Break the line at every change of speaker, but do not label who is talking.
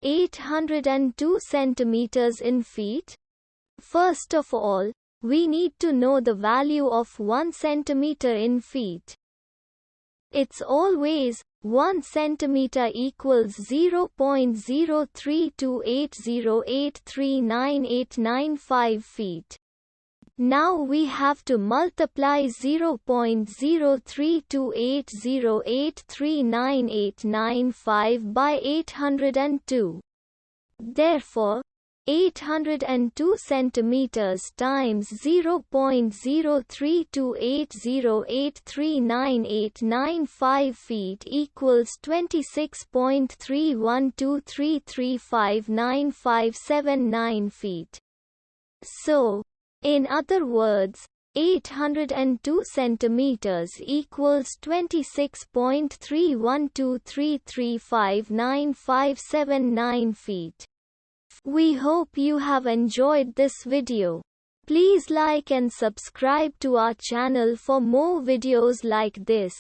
802 centimeters in feet? First of all, we need to know the value of 1 centimeter in feet. It's always 1 centimeter equals 0.03280839895 feet. Now we have to multiply 0.03280839895 by 802. Therefore, 802 centimeters times 0.03280839895 feet equals 26.3123359579 feet. So, in other words, 802 centimeters equals 26.3123359579 feet. We hope you have enjoyed this video. Please like and subscribe to our channel for more videos like this.